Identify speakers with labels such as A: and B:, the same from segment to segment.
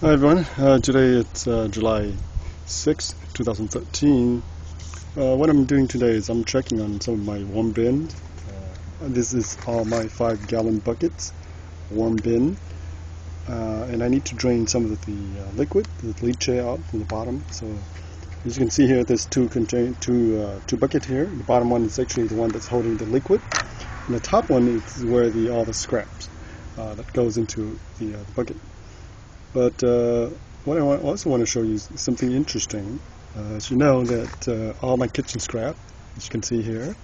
A: Hi everyone, today it's July 6th, 2013. What I'm doing today is I'm checking on some of my warm bins. This is all my 5-gallon buckets, warm bin, and I need to drain some of the liquid, the leachate out from the bottom. So as you can see here, there's two buckets here. The bottom one is actually the one that's holding the liquid, and the top one is where all the scraps that goes into the bucket. But what I also want to show you is something interesting. As you know that all my kitchen scrap, as you can see here,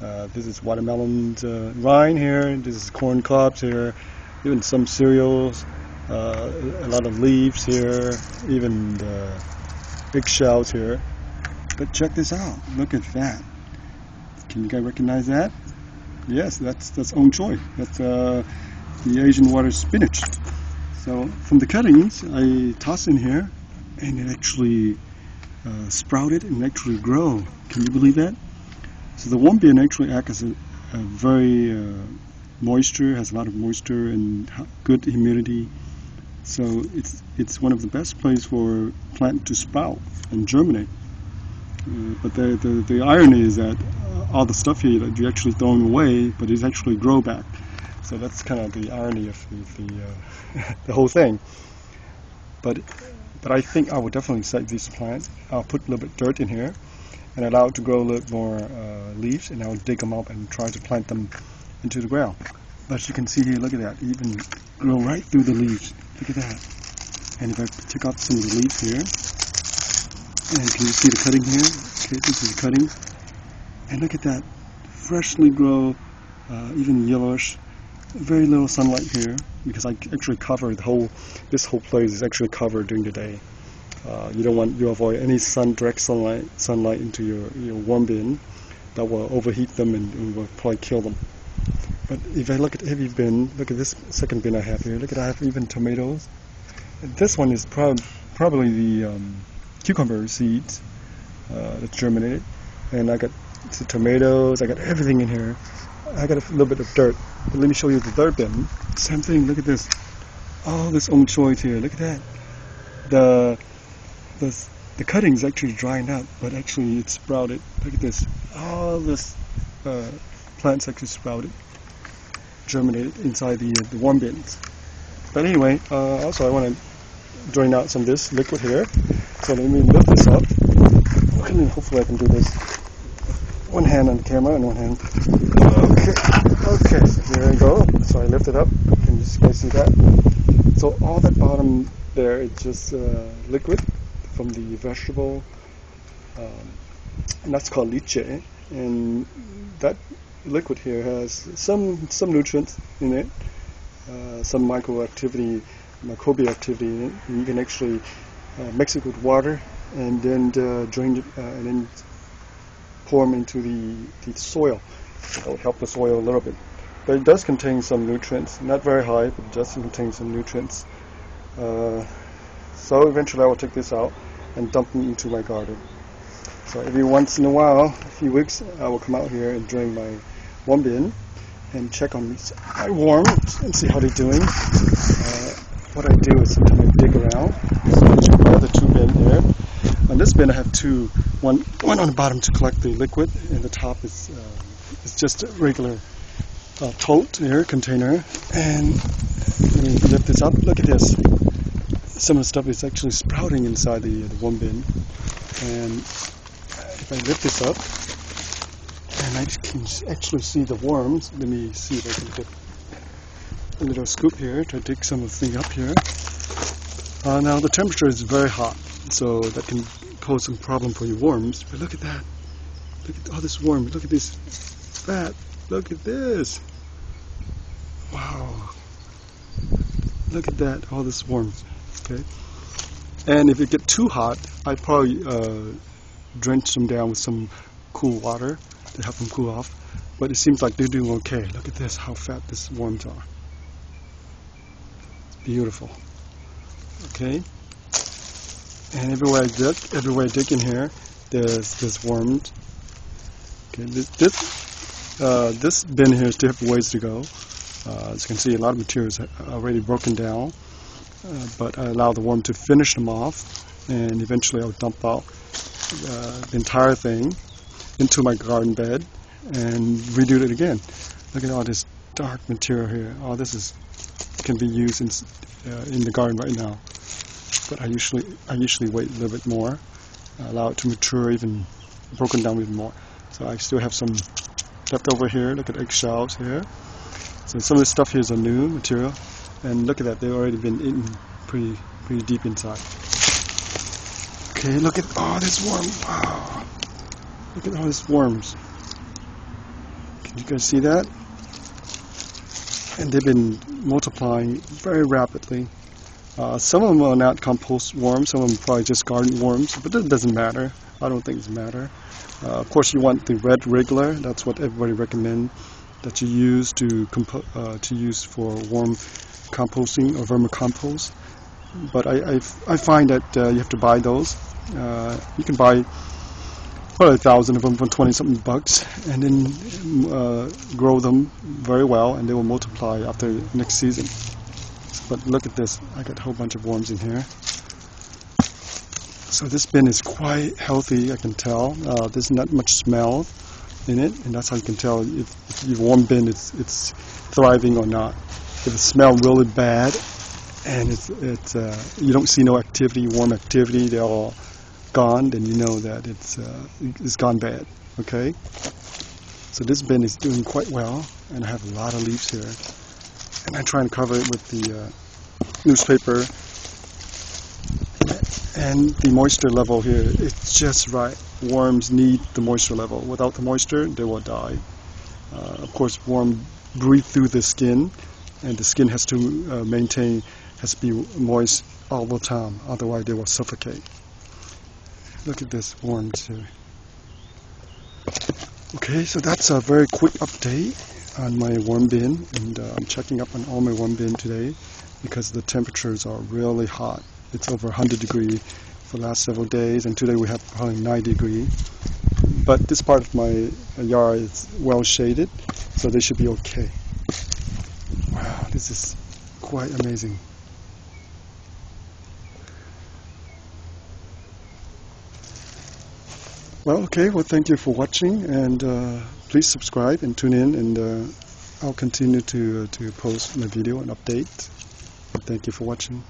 A: this is watermelon rind here, this is corn cobs here, even some cereals, a lot of leaves here, even the eggshells here. But check this out, look at that. Can you guys recognize that? Yes, that's ong choy. That's the Asian water spinach. So from the cuttings, I toss in here, and it actually sprouted and actually grow. Can you believe that? So the warm bin actually acts as a very moisture, has a lot of moisture and good humidity. So it's one of the best places for plant to sprout and germinate. But the irony is that all the stuff here that you actually thrown away, but it's actually grow back. So that's kind of the irony of the whole thing. But I think I would definitely save these plants. I'll put a little bit of dirt in here and allow it to grow a little more leaves, and I'll dig them up and try to plant them into the ground. But as you can see here, look at that, even grow right through the leaves. Look at that. And if I take out some of the leaves here, and can you see the cutting here? Okay, this is the cutting. And look at that, freshly grow, even yellowish. Very little sunlight here because I actually cover this whole place is actually covered during the day. You avoid any direct sunlight into your warm bin that will overheat them and will probably kill them. But if I look at heavy bin, look at this second bin I have here. Look at I have even tomatoes. And this one is probably the cucumber seeds that's germinated, and I got the tomatoes. I got everything in here. I got a little bit of dirt. But let me show you the dirt bin. Same thing. Look at this. All this ong choy here. Look at that. The cuttings actually dried up, but actually it's sprouted. Look at this. All this plants actually sprouted, germinated inside the warm bins. But anyway, also I want to drain out some of this liquid here. So let me lift this up. And hopefully I can do this. One hand on the camera and one hand. Okay, so here I go. So I lift it up. Can you guys see that? So all that bottom there is just liquid from the vegetable, and that's called leachate. And that liquid here has some nutrients in it, some microbial activity in it. And you can actually mix it with water and then drain it and then pour them into the soil. It'll help the soil a little bit. But it does contain some nutrients, not very high, but it does contain some nutrients. So eventually I will take this out and dump them into my garden. So every once in a while, a few weeks, I will come out here and drain my warm bin and check on my worms and see how they're doing. What I do is sometimes I dig around. So as you know, the two bin here. On this bin I have one on the bottom to collect the liquid, and the top is just a regular tote here, container. And let me lift this up. Look at this. Some of the stuff is actually sprouting inside the warm bin. And if I lift this up, and I can actually see the worms. Let me see if I can get a little scoop here to dig some of the thing up here. Now the temperature is very hot, so that can cause some problem for your worms. But look at that. Look at all this worm. Look at this fat. Look at this. Wow. Look at that. All this worms. Okay. And if it get too hot, I'd probably drench them down with some cool water to help them cool off. But it seems like they're doing okay. Look at this. How fat these worms are. It's beautiful. Okay. And everywhere I dig in here, there's worms. Okay, this bin here still have ways to go. As you can see, a lot of material is already broken down, but I allow the worm to finish them off, and eventually I'll dump out the entire thing into my garden bed and redo it again. Look at all this dark material here. All this can be used in the garden right now. But I usually wait a little bit more, allow it to mature even broken down even more. So I still have some left over here. Look at eggshells here. So some of this stuff here is a new material, and look at that, they've already been eaten pretty deep inside. Okay, look at all this worm. Wow. Look at all these worms. Can you guys see that? And they've been multiplying very rapidly. Some of them are not compost worms, some of them are probably just garden worms, but it doesn't matter. I don't think it matters. Of course, you want the red regular. That's what everybody recommends that you use to use for worm composting or vermicompost. But I find that you have to buy those. You can buy probably 1,000 of them for 20-something bucks, and then grow them very well, and they will multiply after next season. But look at this, I got a whole bunch of worms in here. So this bin is quite healthy, I can tell. There's not much smell in it, and that's how you can tell if your worm bin it's thriving or not. If it smells really bad and you don't see no activity, worm activity, they're all gone, then you know that it's gone bad. Okay? So this bin is doing quite well, and I have a lot of leaves here. And I try and cover it with the newspaper, and the moisture level here, it's just right. Worms need the moisture level. Without the moisture, they will die. Of course, worms breathe through the skin, and the skin has to be moist all the time, otherwise they will suffocate. Look at this worms here. Okay, so that's a very quick update on my worm bin, and I'm checking up on all my worm bin today because the temperatures are really hot. It's over 100 degrees for the last several days, and today we have probably 90 degrees. But this part of my yard is well shaded, so they should be okay. Wow, this is quite amazing. Well, okay, well, thank you for watching, and please subscribe and tune in, and I'll continue to post my video and update. Thank you for watching.